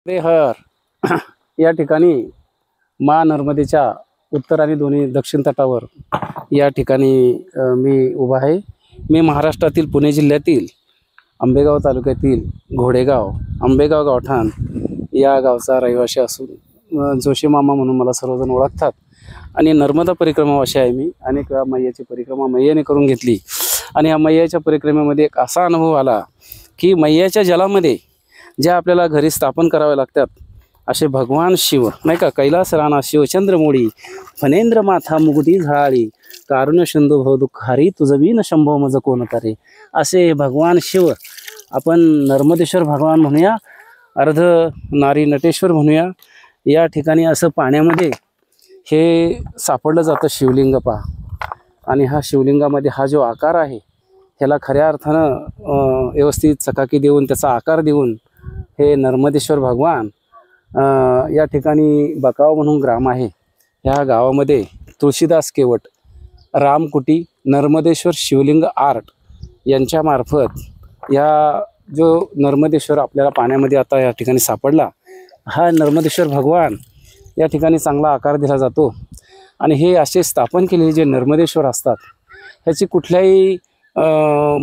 हर या ठिकाणी मा नर्मदेच्या उत्तर आणि दोन्ही दक्षिण तटावर या ठिकाणी मी उभा आहे। मी महाराष्ट्रातील पुणे जिल्ह्यातील आंबेगाव तालुक्यातील घोडेगाव आंबेगाव गावठाण या गावचा रहिवासी असून जोशी मामा म्हणून मला सर्वजण ओळखतात। आणि नर्मदा परिक्रमावासी आहे मी। अनेक वेळा मैयाची परिक्रमा मैयाने करून घेतली आणि या मैयाच्या परिक्रमेमध्ये एक असा अनुभव आला की मैयाच्या जलामध्ये ज्या आपल्याला घरी स्थापन करावे लागतात असे भगवान शिव नाही का, कैलास राणा शिवचंद्रमोळी फणेंद्र माथा मुकुटी झळाळी कारुण्य सिंधू भव दुःखारी तुझवीन शंभो मज कोण तारे, असे भगवान शिव आपण नर्मदेश्वर भगवान म्हणूया, अर्ध नारी नटेश्वर म्हणूया। या ठिकाणी असं पाण्यामध्ये हे सापडलं जातं शिवलिंग पहा। आणि हा शिवलिंगामध्ये हा जो आकार आहे ह्याला खऱ्या अर्थानं व्यवस्थित चकाकी देऊन त्याचा आकार देऊन हे नर्मदेश्वर भगवान या ठिकाणी बकाव म्हणून ग्राम आहे। ह्या गावामध्ये तुळशीदास केवट, रामकुटी, नर्मदेश्वर शिवलिंग आर्ट यांच्यामार्फत या जो नर्मदेश्वर आपल्याला पाण्यामध्ये आता या ठिकाणी सापडला, हा नर्मदेश्वर भगवान या ठिकाणी चांगला आकार दिला जातो। आणि हे असे स्थापन केलेले जे नर्मदेश्वर असतात ह्याची कुठल्याही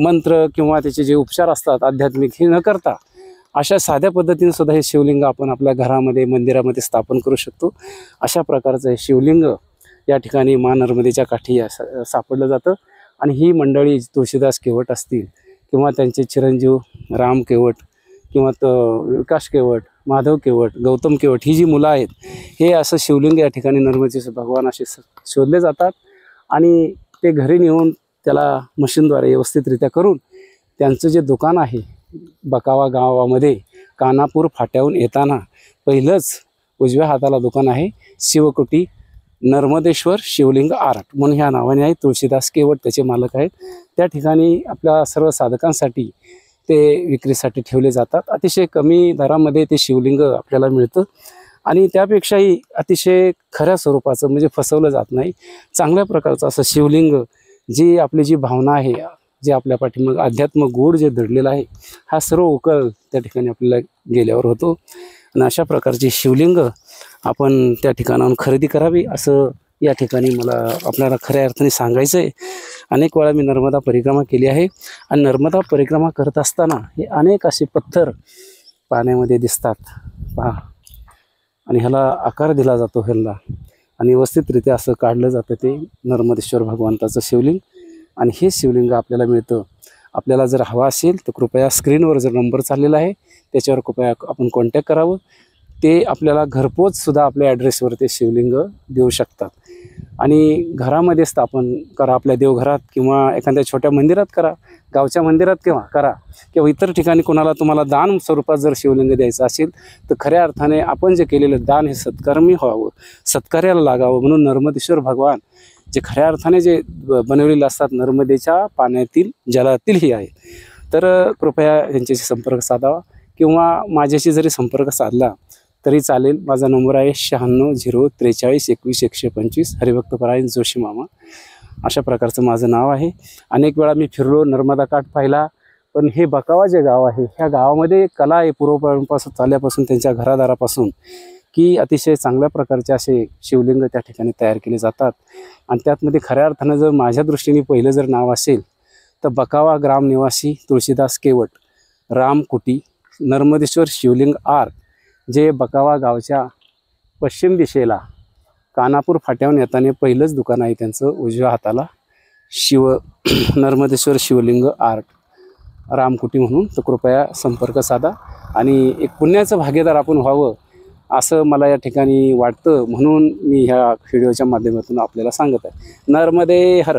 मंत्र किंवा त्याचे जे उपचार असतात आध्यात्मिक हे न करता अशा साध्या पद्धतीने सुद्धा हे शिवलिंग आपण आपल्या घरामध्ये मंदिरामध्ये स्थापन करू शकतो। अशा प्रकारचं हे शिवलिंग या ठिकाणी मा नर्मदेच्या काठी सापडलं जातं। आणि ही मंडळी तुळशीदास केवट असतील किंवा त्यांचे चिरंजीव राम केवट किंवा विकास केवट, माधव केवट, गौतम केवट ही जी मुलं आहेत हे असं शिवलिंग या ठिकाणी नर्मदेचे भगवान असे शोधले जातात। आणि ते घरी नेऊन त्याला मशीनद्वारे व्यवस्थितरित्या करून त्यांचं जे दुकान आहे बकावा गावामध्ये कानापूर फाट्याहून येताना पहिलंच उजव्या हाताला दुकान आहे शिवकुटी नर्मदेश्वर शिवलिंग आर्ट म्हणून ह्या नावाने आहे। तुळशीदास केवट त्याचे मालक आहेत। त्या ठिकाणी आपल्या सर्व साधकांसाठी ते विक्रीसाठी ठेवले जातात। अतिशय कमी दरामध्ये ते शिवलिंग आपल्याला मिळतं आणि त्यापेक्षाही अतिशय खऱ्या स्वरूपाचं म्हणजे फसवलं जात नाही, चांगल्या प्रकारचं असं शिवलिंग जी आपली जी भावना आहे, जे आपल्या पाठीमागे अध्यात्म गोड जे दडलेलं आहे, हा सर्व उकल त्या ठिकाणी आपल्याला गेल्यावर होतो। आणि अशा प्रकारचे शिवलिंग आपण त्या ठिकाणाहून खरेदी करावी असं या ठिकाणी मला आपल्याला खऱ्या अर्थाने सांगायचं आहे। अनेक वेळा मी नर्मदा परिक्रमा केली आहे आणि नर्मदा परिक्रमा करत असताना हे अनेक असे पत्थर पाण्यामध्ये दिसतात पहा। आणि ह्याला आकार दिला जातो ह्याला आणि व्यवस्थितरित्या असं काढलं जातं ते नर्मदेश्वर भगवंताचं शिवलिंग। आणि हे शिवलिंग आपल्याला मिळतं। आपल्याला जर हवा असेल तर कृपया स्क्रीनवर जर नंबर चाललेला आहे त्याच्यावर कृपया आपण कॉन्टॅक्ट करावं। ते आपल्याला घरपोचसुद्धा आपल्या ॲड्रेसवर ते शिवलिंग देऊ शकतात। आणि घरामध्ये स्थापन करा, आपल्या देवघरात किंवा एखाद्या छोट्या मंदिरात करा, गावच्या मंदिरात करा किंवा इतर ठिकाणी कोणाला तुम्हाला दान स्वरूपात जर शिवलिंग द्यायचं असेल तर खऱ्या अर्थाने आपण जे केलेलं दान हे सत्कर्मी व्हावं, सत्कार्याला लागावं म्हणून नर्मदेश्वर भगवान जे खऱ्या अर्थाने जे बनवलेले असतात नर्मदेच्या पाण्यातील जलातीलही आहे। तर कृपया यांच्याशी संपर्क साधावा किंवा माझ्याशी जरी संपर्क साधला तरी चालेल। माझा नंबर आहे 96-043-21-125 हरिभक्तपरायण जोशी मामा, अशा प्रकारचं माझं नाव आहे। अनेक वेळा मी फिरलो, नर्मदा काठ पाहिला, पण हे बकावा जे गाव आहे ह्या गावामध्ये कला आहे पूर्वपासून चालल्यापासून त्यांच्या घरादारापासून की अतिशय चांगल्या प्रकारचे असे शिवलिंग त्या ठिकाणी तयार केले जातात। आणि त्यातमध्ये खऱ्या अर्थानं जर माझ्या दृष्टीने पहिलं जर नाव असेल तर बकावा ग्राम निवासी तुळशीदास केवट, रामकुटी, नर्मदेश्वर शिवलिंग आर्ट जे बकावा गावच्या पश्चिम दिशेला कानापूर फाट्याहून येताना पहिलंच दुकान आहे त्यांचं उजव्या हाताला नर्मदेश्वर शिवलिंग आर्ट रामकुटी म्हणून। तर कृपया संपर्क साधा आणि एक पुण्याचं भागीदार आपण व्हावं असं मला या ठिकाणी वाटतं, म्हणून मी ह्या व्हिडिओच्या माध्यमातून आपल्याला सांगत आहे। नर्मदे हर।